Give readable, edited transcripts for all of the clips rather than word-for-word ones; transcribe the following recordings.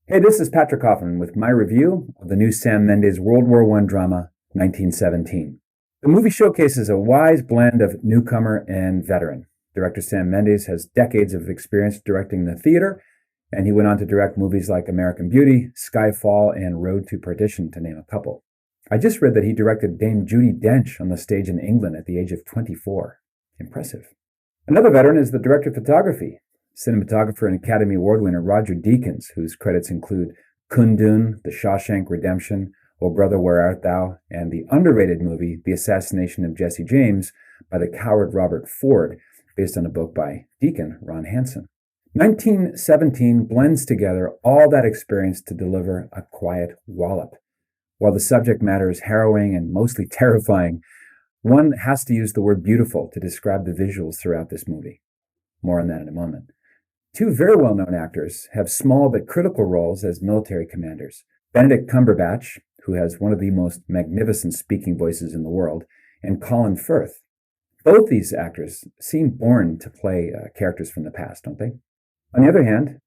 Hey, this is Patrick Hoffman with my review of the new Sam Mendes World War I drama, 1917. The movie showcases a wise blend of newcomer and veteran. Director Sam Mendes has decades of experience directing the theater, and he went on to direct movies like American Beauty, Skyfall, and Road to Perdition, to name a couple. I just read that he directed Dame Judi Dench on the stage in England at the age of 24. Impressive. Another veteran is the director of photography, cinematographer and Academy Award winner Roger Deakins, whose credits include Kundun, The Shawshank Redemption, O Brother, Where Art Thou, and the underrated movie The Assassination of Jesse James by the coward Robert Ford, based on a book by Deacon Ron Hansen. 1917 blends together all that experience to deliver a quiet wallop. While the subject matter is harrowing and mostly terrifying, one has to use the word beautiful to describe the visuals throughout this movie. More on that in a moment. Two very well-known actors have small but critical roles as military commanders. Benedict Cumberbatch, who has one of the most magnificent speaking voices in the world, and Colin Firth. Both these actors seem born to play characters from the past, don't they? On the other hand,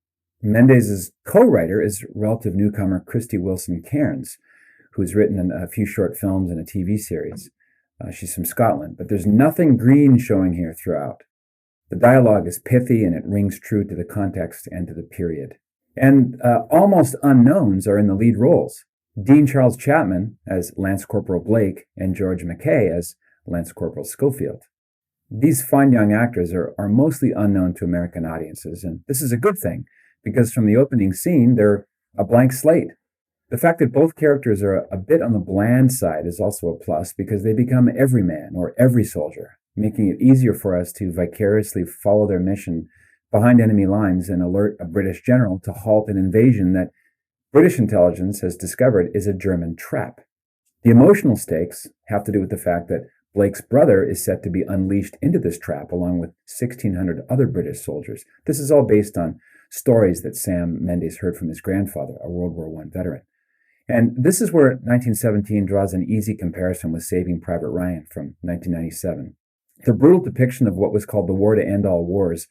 Mendes' co-writer is relative newcomer Krysty Wilson-Cairns, who's written a few short films and a TV series. She's from Scotland, but there's nothing green showing here throughout. The dialogue is pithy and it rings true to the context and to the period. And almost unknowns are in the lead roles. Dean Charles Chapman as Lance Corporal Blake and George McKay as Lance Corporal Schofield. These fine young actors are mostly unknown to American audiences, and this is a good thing, because from the opening scene, they're a blank slate. The fact that both characters are a bit on the bland side is also a plus, because they become every man or every soldier, making it easier for us to vicariously follow their mission behind enemy lines and alert a British general to halt an invasion that British intelligence has discovered is a German trap. The emotional stakes have to do with the fact that Blake's brother is set to be unleashed into this trap along with 1,600 other British soldiers. This is all based on stories that Sam Mendes heard from his grandfather, a World War I veteran. And this is where 1917 draws an easy comparison with Saving Private Ryan from 1997. The brutal depiction of what was called the war to end all wars,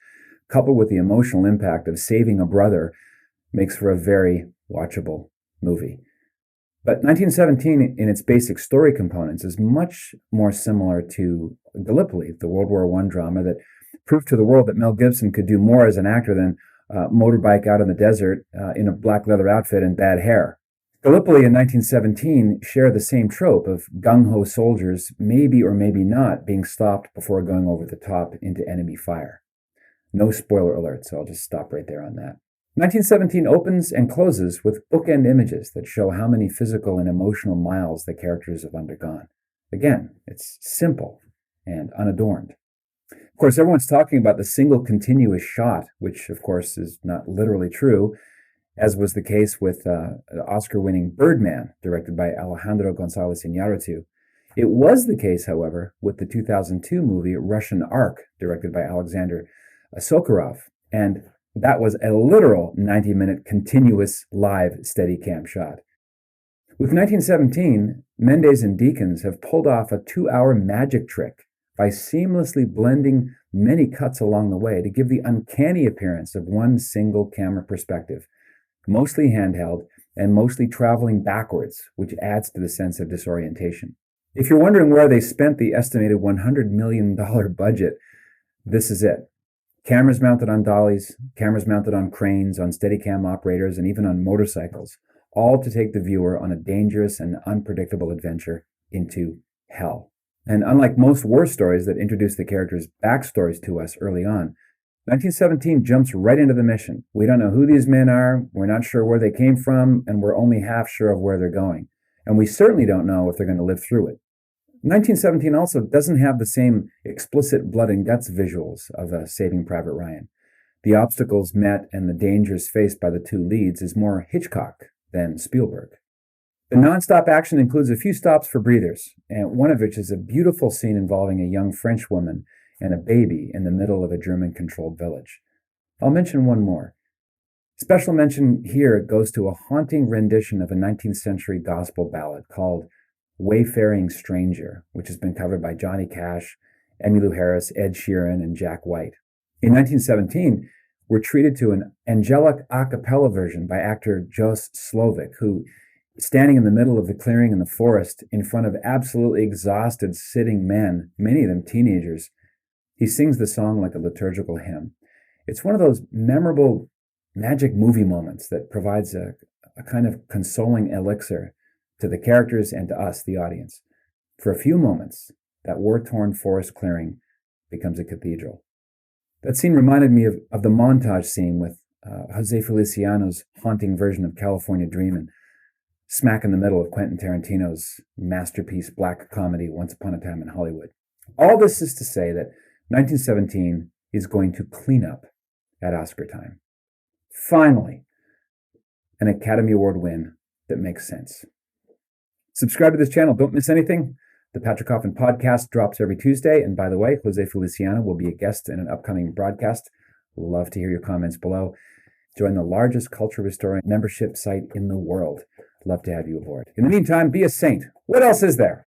coupled with the emotional impact of saving a brother, makes for a very watchable movie. But 1917, in its basic story components, is much more similar to Gallipoli, the World War I drama that proved to the world that Mel Gibson could do more as an actor than motorbike out in the desert in a black leather outfit and bad hair. Gallipoli and 1917 share the same trope of gung-ho soldiers maybe or maybe not being stopped before going over the top into enemy fire. No spoiler alert, so I'll just stop right there on that. 1917 opens and closes with bookend images that show how many physical and emotional miles the characters have undergone. Again, it's simple and unadorned. Of course, everyone's talking about the single continuous shot, which of course is not literally true, as was the case with the Oscar-winning Birdman, directed by Alejandro González Iñárritu. It was the case, however, with the 2002 movie Russian Ark, directed by Alexander Sokurov, and that was a literal 90-minute continuous live Steadicam shot. With 1917, Mendes and Deakins have pulled off a 2-hour magic trick by seamlessly blending many cuts along the way to give the uncanny appearance of one single camera perspective, mostly handheld, and mostly traveling backwards, which adds to the sense of disorientation. If you're wondering where they spent the estimated $100 million budget, this is it. Cameras mounted on dollies, cameras mounted on cranes, on Steadicam operators, and even on motorcycles, all to take the viewer on a dangerous and unpredictable adventure into hell. And unlike most war stories that introduce the characters' backstories to us early on, 1917 jumps right into the mission. We don't know who these men are, we're not sure where they came from, and we're only half sure of where they're going. And we certainly don't know if they're going to live through it. 1917 also doesn't have the same explicit blood and guts visuals of Saving Private Ryan. The obstacles met and the dangers faced by the two leads is more Hitchcock than Spielberg. The nonstop action includes a few stops for breathers, and one of which is a beautiful scene involving a young French woman and a baby in the middle of a German-controlled village. I'll mention one more. Special mention here goes to a haunting rendition of a 19th century gospel ballad called Wayfaring Stranger, which has been covered by Johnny Cash, Emmylou Harris, Ed Sheeran, and Jack White. In 1917, we're treated to an angelic a cappella version by actor Jos Slovic, who, standing in the middle of the clearing in the forest in front of absolutely exhausted sitting men, many of them teenagers, he sings the song like a liturgical hymn. It's one of those memorable magic movie moments that provides a kind of consoling elixir to the characters and to us, the audience. For a few moments, that war-torn forest clearing becomes a cathedral. That scene reminded me of the montage scene with Jose Feliciano's haunting version of California Dreamin', smack in the middle of Quentin Tarantino's masterpiece black comedy Once Upon a Time in Hollywood. All this is to say that 1917 is going to clean up at Oscar time. Finally, an Academy Award win that makes sense. Subscribe to this channel. Don't miss anything. The Patrick Hoffman podcast drops every Tuesday. And by the way, Jose Feliciano will be a guest in an upcoming broadcast. Love to hear your comments below. Join the largest culture restoring membership site in the world. Love to have you aboard. In the meantime, be a saint. What else is there?